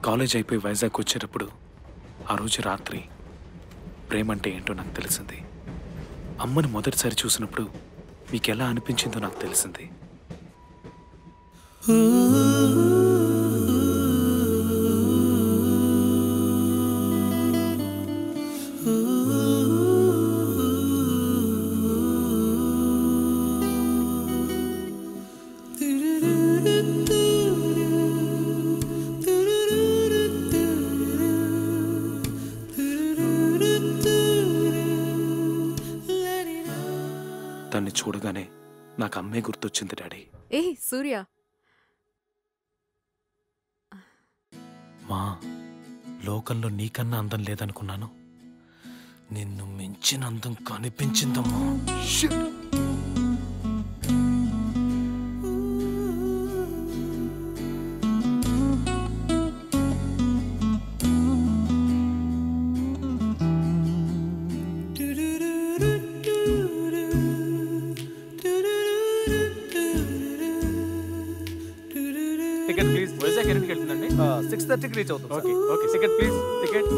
College అయిపోయి వైజాగ్ వచ్చేటప్పుడు ఆ రోజు రాత్రి ప్రేమ అంటే ఏంటో నాకు తెలిసింది. అమ్మని మొదటిసారి చూసినప్పుడు మీకు ఎలా అనిపించిందో నాకు తెలిసింది. తన్ని చూడగానే నాకు అమ్మే గుర్తొచ్చింది డాడీ. ఏ సూర్య, మా లోకంలో నీకన్నా అందం లేదనుకున్నాను, నిన్ను మించిన అందం కనిపించిందమ్మా. Ticket please. వైజాగ్ ఎన్నింటికి వెళ్తుందండి? 6:30కి రీచ్ అవుతుంది. Okay okay, ticket please. Ticket.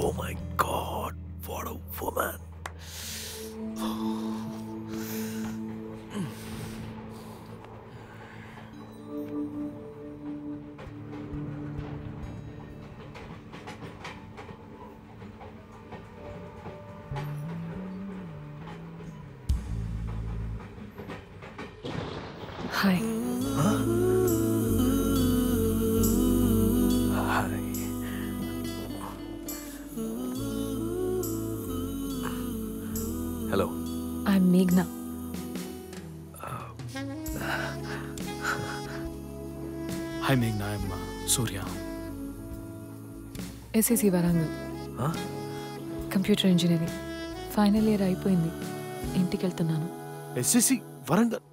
Oh my God, what a woman. Hi. Hello, I'm మేఘ్నా. Hi మేఘ్నా, I'm Surya. SSC Warangal, computer engineering final year అయిపోయింది. ఇంటికి వెళ్తున్నాను. ఎస్ఎస్సి వరంగల్?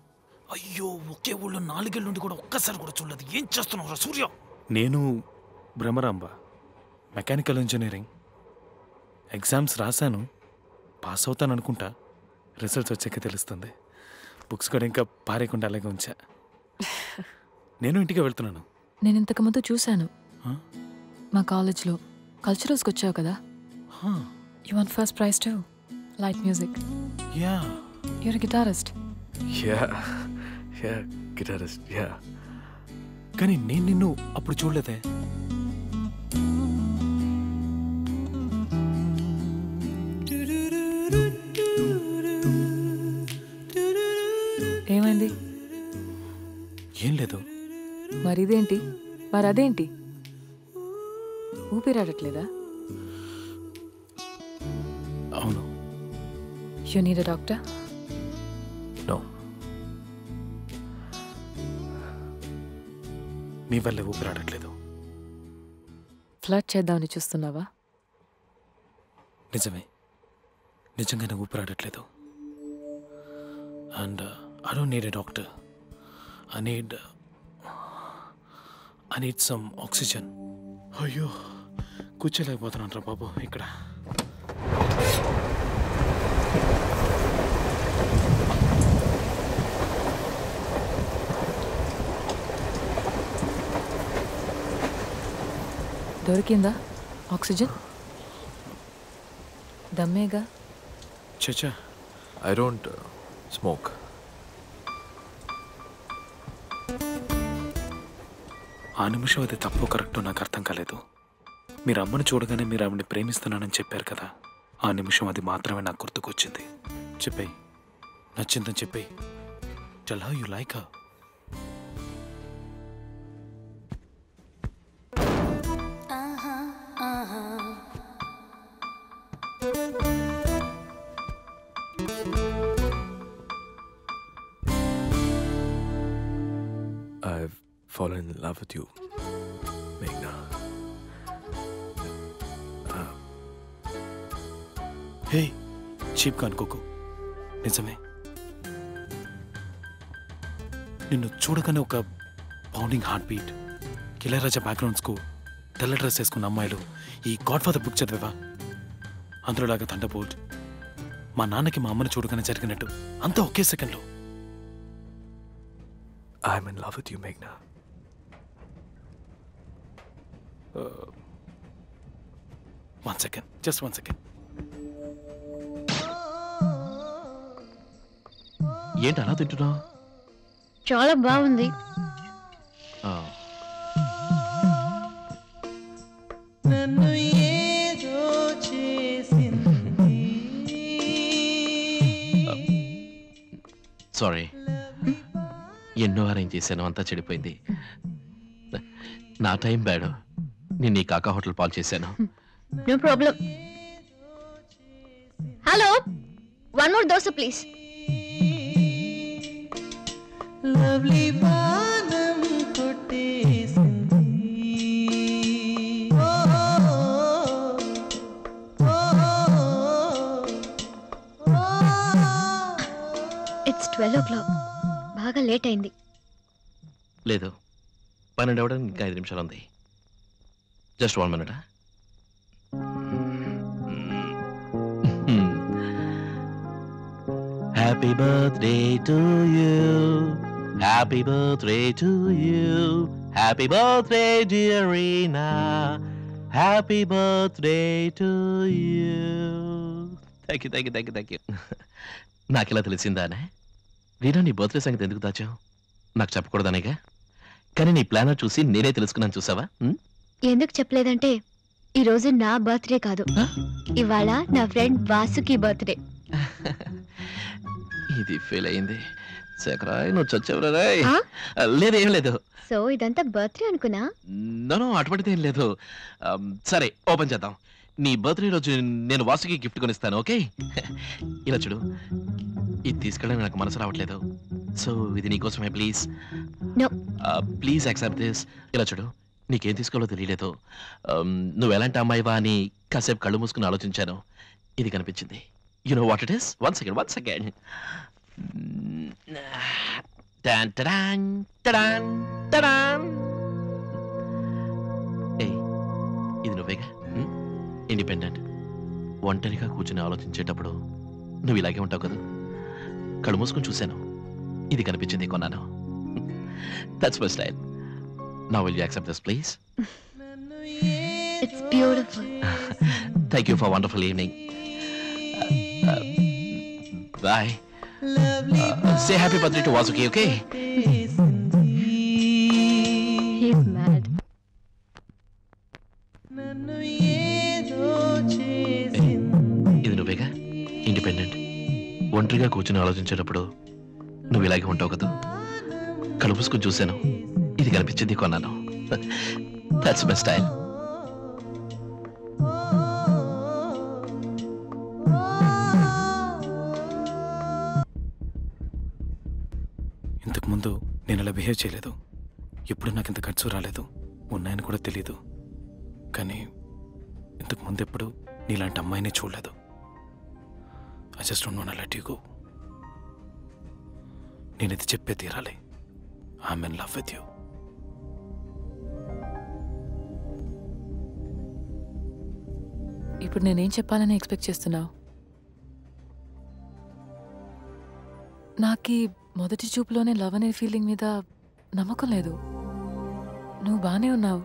అయ్యో, ఒకే ఊళ్ళో 4 ఏళ్ళ నుండి కూడా ఒక్కసారి కూడా చూడలేదు. ఏం చేస్తున్నావు సూర్య? నేను భ్రమరాంబ, మెకానికల్ ఇంజనీరింగ్. ఎగ్జామ్స్ రాశాను, పాస్ అవుతాను అనుకుంటా. రిజల్ట్స్ వచ్చాక తెలుస్తుంది. బుక్స్ కూడా ఇంకా పారేయకుండా అలాగే ఉంచా. నేను ఇంటికి వెళ్తున్నాను. నేను ఇంతకుముందు చూశాను మా కాలేజ్లో కల్చరల్స్కి వచ్చావు కదా. You want first prize to light music. Yeah, you're guitarist. Yeah yeah guitarist, yeah. కానీ నేను నిన్ను అప్పుడు చూడలేదే. ఏమైంది? ఏం లేదు. మరిదేంటి? మరదేంటి? ఊపిరాడట్లేదా? అవును. You need a doctor? No, నీ వల్లే ఊపిరాడట్లేదు. ఫ్లర్ట్ చేద్దామని చూస్తున్నావా? నిజమే, నిజంగానే ఊపిరాడట్లేదు. And I don't need a doctor. I need some oxygen. అయ్యో కూర్చోలేకపోతున్నాను రా బాబు ఇక్కడ. దొరికిందా ఆక్సిజన్? దమ్మేగా. చచ్చా I don't smoke. ఆ నిమిషం అది తప్పు కరెక్టో నాకు అర్థం కాలేదు. మీరు అమ్మని చూడగానే మీరు ఆవిడని ప్రేమిస్తున్నానని చెప్పారు కదా, ఆ నిమిషం అది మాత్రమే నాకు గుర్తుకొచ్చింది. చెప్పేయి, నచ్చిందని చెప్పేయి. Tell her you like her. I've fallen in love with you, Meghna. హే చీప్గా అనుకోకు, నిజమే. నిన్ను చూడగానే ఒక పౌండింగ్ హార్ట్ బీట్, ఇళయరాజా బ్యాక్గ్రౌండ్స్కు తెల్ల డ్రెస్ వేసుకున్న అమ్మాయిలు, ఈ గాడ్ ఫాదర్ బుక్ చదివేవా, అందులోలాగా థండర్బోల్ట్, మా నాన్నకి మా అమ్మని చూడగానే జరిగినట్టు అంతా ఒకే సెకండ్లో. I'm in love with you, Meghna. One second, just 1 second. ఏంటి అలా తింటున్నావు? చాలా బాగుంది. సారీ, ఎన్నో అరేంజ్ చేశాను, అంతా చెడిపోయింది. నా టైం బ్యాడ్. నేను ఈ కాకా హోటల్ పాలు చేశాను. No problem. Hello, 1 more dosa please. Lovely వానం కొట్టేసింది. It's 12 o'clock. బాగా లేట్ అయింది. లేదు, 12 అవ్వడానికి ఇంకా 5 నిమిషాలు ఉంది. Just 1 minute. Happy birthday to you, happy birthday to you, happy birthday dear Reena, happy birthday to you. Thank you thank you thank you thank you. నాకు ఇలా తెలిసిందానే? రీనా, నీ బర్త్డే సంగతి ఎందుకు దాచావు? నాకు చెప్పకూడదనేగా, కానీ నీ ప్లానర్ చూసి నేనే తెలుసుకున్నాను. చూసావా? ఎందుకు చెప్పలేదంటే, ఈరోజు నా బర్త్డే కాదు, ఇవాళ నా ఫ్రెండ్ వాసుకి బర్త్డే. ఇది ఫెయిల్ అయింది. శేఖరాయ్, నువ్వు చచ్చేవరాయ్. లేదు, ఏం లేదు. సో ఇదంతా బర్త్డే అనుకున్నా? నో, అటువంటిది ఏం లేదు. సరే, ఓపెన్ చేద్దాం. నీ బర్త్డే రోజు నేను వాసుకి గిఫ్ట్ కొనిస్తాను, ఓకే? ఇలా చూడు, ఇది తీసుకెళ్ళడానికి నాకు మనసు రావట్లేదు. సో ఇది నీకోసమే, please. No, please accept this. ఇలా చూడు, నీకేం తీసుకోవాలో తెలియలేదు. నువ్వు ఎలాంటి అమ్మాయివా అని కాసేపు కళ్ళు మూసుకుని ఆలోచించాను. ఇది కనిపించింది. You know what it is? 1 second 1 second. Tan tan tan tan. ఏయ్, ఇది నువ్వేగా? ఇండిపెండెంట్. ఒంటరిగా కూర్చుని ఆలోచించేటప్పుడు నువ్వు ఇలాగే ఉంటావు కదా. కళ్ళు మూసుకొని చూశాను, ఇది కనిపించింది, కొన్నాను. That's my style. Now will you accept this please? It's beautiful. Thank you for wonderful evening. Bye. Say happy birthday to Vasuki, okay? He is mad. ఇది నువ్వేగా? ఇండిపెండెంట్. ఒంటరిగా కూర్చుని ఆలోచించేటప్పుడు నువ్వు ఇలాగే ఉంటావు కదా. కళ్ళు మూసుకొని చూశాను, ఇది కనిపించింది, కొన్నాను. That's my style. ఇంతకుముందు నేను అలా బిహేవ్ చేయలేదు. ఎప్పుడు నాకు ఇంత ఖర్చు రాలేదు, ఉన్నాయని కూడా తెలీదు. కానీ ఇంతకుముందు ఎప్పుడు నీలాంటి అమ్మాయిని చూడలేదు. I just don't want to let you go. నేను ఇది చెప్పే తీరాలి. I'm in love with you. ఇప్పుడు నేనేం చెప్పాలని ఎక్స్పెక్ట్ చేస్తున్నావు? నాకు మొదటి చూపులోనే లవ్ అనే ఫీలింగ్ మీద నమ్మకం లేదు. నువ్వు బాగానే ఉన్నావు,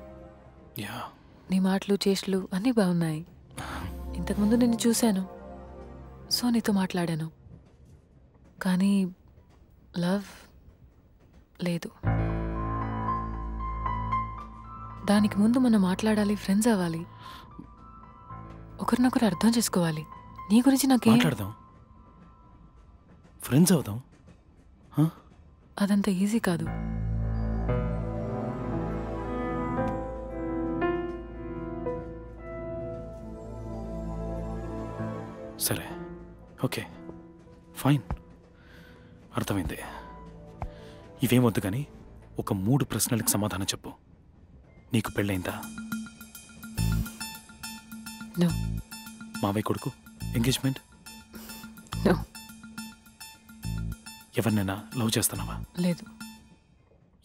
నీ మాటలు చేష్టలు అన్నీ బాగున్నాయి. ఇంతకుముందు నిన్ను చూశాను, సో నీతో మాట్లాడాను. కానీ లవ్ లేదు. దానికి ముందు మనం మాట్లాడాలి, ఫ్రెండ్స్ అవ్వాలి, ఒకరినొకరు అర్థం చేసుకోవాలి. నీ గురించి నాకేం మాట్లాడదాం, ఫ్రెండ్స్ అవుదాం. అదంత ఈజీ కాదు. సరే, ఓకే, ఫైన్, అర్థమైంది. ఇవేమొద్దు కానీ ఒక 3 ప్రశ్నలకు సమాధానం చెప్పు. నీకు పెళ్ళైందా? నో. మావయ్య కొడుకు ఎంగేజ్మెంట్? నో. ఎవరినైనా లవ్ చేస్తున్నావా? లేదు.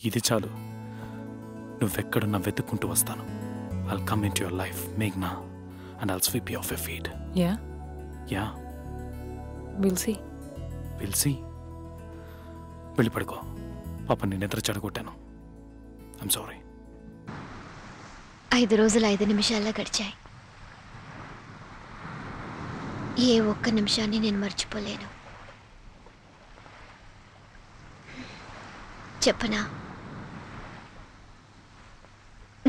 ఇది చాలు, నువ్వెక్కడున్నా వెతుక్కుంటూ వస్తాను. I'll come into your life, Meghna, and I'll sweep you off your feet. Yeah? Yeah. We'll see. We'll see. వెళ్ళి పడుకో. పాప నేను నిద్ర చెడగొట్టాను. I'm sorry. 5 రోజులు 5 నిమిషాల్లో గడిచాయి. ఏ ఒక్క నిమిషాన్ని నేను మర్చిపోలేను. చెప్పనా,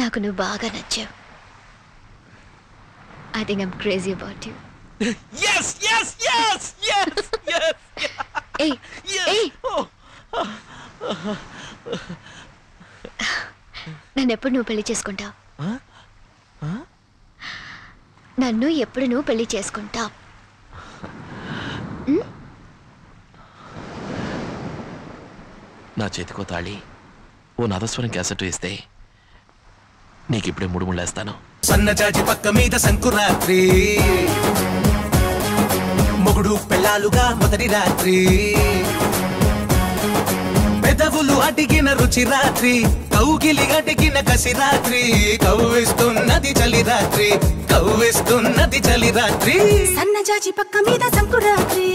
నాకు నువ్వు బాగా నచ్చావు. I think I'm crazy about you. Yes, yes, yes, yes, yes. Hey, hey. నన్ను ఎప్పుడు నువ్వు పెళ్లి చేసుకుంటావు? నన్ను ఎప్పుడు నువ్వు పెళ్లి చేసుకుంటావు? నా చేతికో తాళి, ఓ నాదస్వరం క్యాసెట్ వేస్తే నీకిప్పుడే 3 ముళ్ళేస్తాను. సన్నజాజి పక్క మీద సంకురాత్రి, మొగుడు పెళ్ళాలుగా మొదటి రాత్రి, పెదవులు అడిగిన రుచి రాత్రి, కౌగిలి అడిగిన కసి రాత్రి, కవ్విస్తున్నది చలి రాత్రి, కవ్విస్తున్నది చలి రాత్రి. సన్నజాజి పక్క మీద సంకురాత్రి.